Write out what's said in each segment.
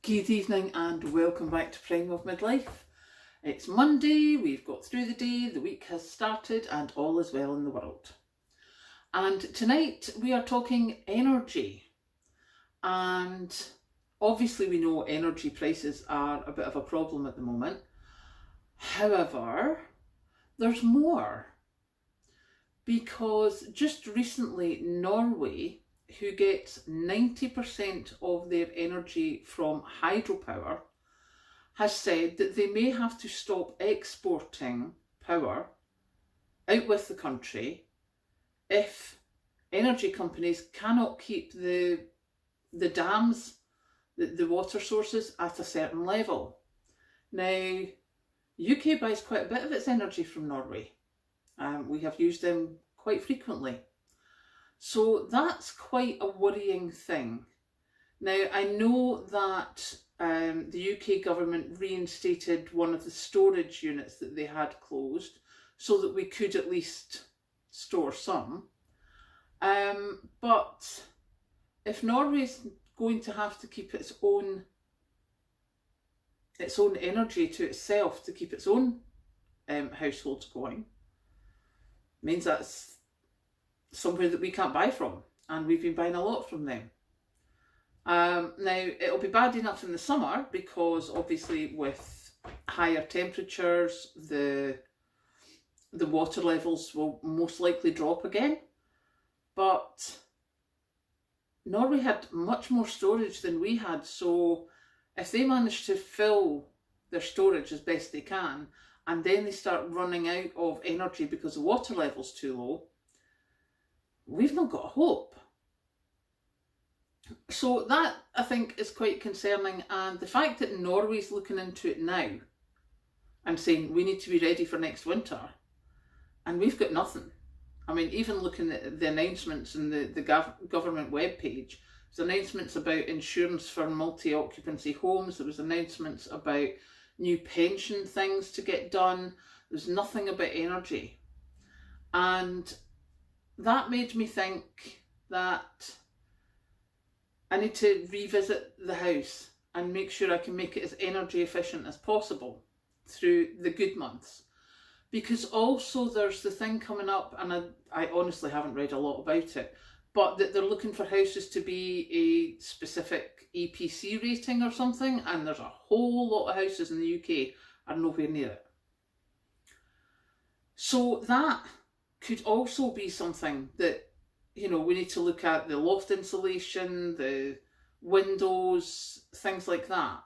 Good evening and welcome back to Prime of Midlife. It's Monday, we've got through the day, the week has started and all is well in the world. And tonight we are talking energy. And obviously we know energy prices are a bit of a problem at the moment. However, there's more. Because just recently Norway, who gets 90% of their energy from hydropower, has said that they may have to stop exporting power out with the country if energy companies cannot keep the dams, the water sources at a certain level. Now, UK buys quite a bit of its energy from Norway. We have used them quite frequently. So that's quite a worrying thing. Now, I know that the UK government reinstated one of the storage units that they had closed so that we could at least store some. But if Norway's going to have to keep its own energy to itself to keep its own households going, means that's somewhere that we can't buy from, and we've been buying a lot from them. Now, it'll be bad enough in the summer because obviously with higher temperatures, the water levels will most likely drop again. But Norway had much more storage than we had, so if they manage to fill their storage as best they can, and then they start running out of energy because the water level's too low, we've not got a hope. So that, I think, is quite concerning, and the fact that Norway's looking into it now and saying we need to be ready for next winter, and we've got nothing. I mean, even looking at the announcements in the government webpage, there's announcements about insurance for multi-occupancy homes, there was announcements about new pension things to get done, there's nothing about energy. And that made me think that I need to revisit the house and make sure I can make it as energy efficient as possible through the good months. Because also there's the thing coming up, and I honestly haven't read a lot about it, but that they're looking for houses to be a specific EPC rating or something, and there's a whole lot of houses in the UK are nowhere near it. So that could also be something that, you know, we need to look at: the loft insulation, the windows, things like that.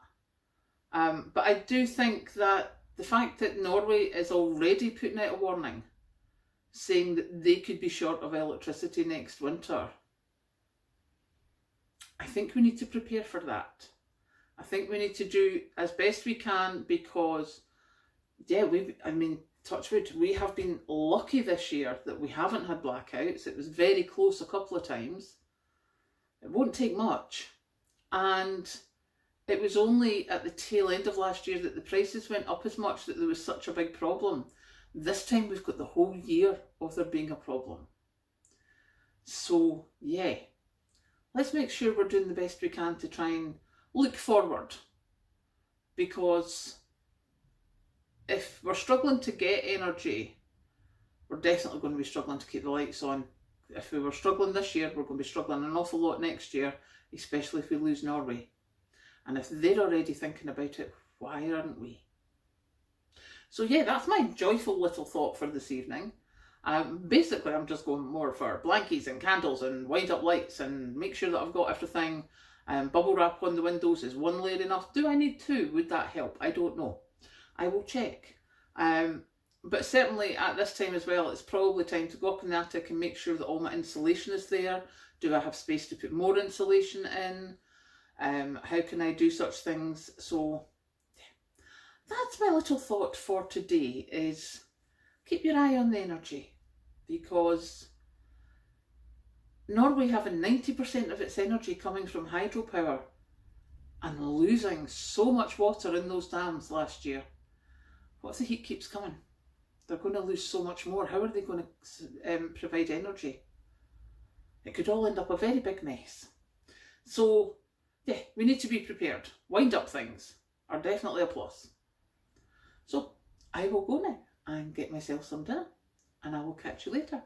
But I do think that the fact that Norway is already putting out a warning saying that they could be short of electricity next winter, I think we need to prepare for that. I think we need to do as best we can because, yeah, touch wood, we have been lucky this year that we haven't had blackouts. It was very close a couple of times. It won't take much. And it was only at the tail end of last year that the prices went up as much that there was such a big problem. This time we've got the whole year of there being a problem. So, yeah, let's make sure we're doing the best we can to try and look forward. Because if we're struggling to get energy, we're definitely going to be struggling to keep the lights on. If we were struggling this year, we're going to be struggling an awful lot next year, especially if we lose Norway. And if they're already thinking about it, why aren't we? So yeah, that's my joyful little thought for this evening. Basically, I'm just going more for blankies and candles and wind up lights and make sure that I've got everything. Bubble wrap on the windows. Is one layer enough? Do I need two? Would that help? I don't know. I will check. But certainly at this time as well, it's probably time to go up in the attic and make sure that all my insulation is there. Do I have space to put more insulation in? How can I do such things? So that's my little thought for today, is keep your eye on the energy, because Norway having 90% of its energy coming from hydropower and losing so much water in those dams last year. What if the heat keeps coming? They're going to lose so much more. How are they going to provide energy? It could all end up a very big mess. So yeah, we need to be prepared. Wind up things are definitely a plus. So I will go now and get myself some dinner, and I will catch you later.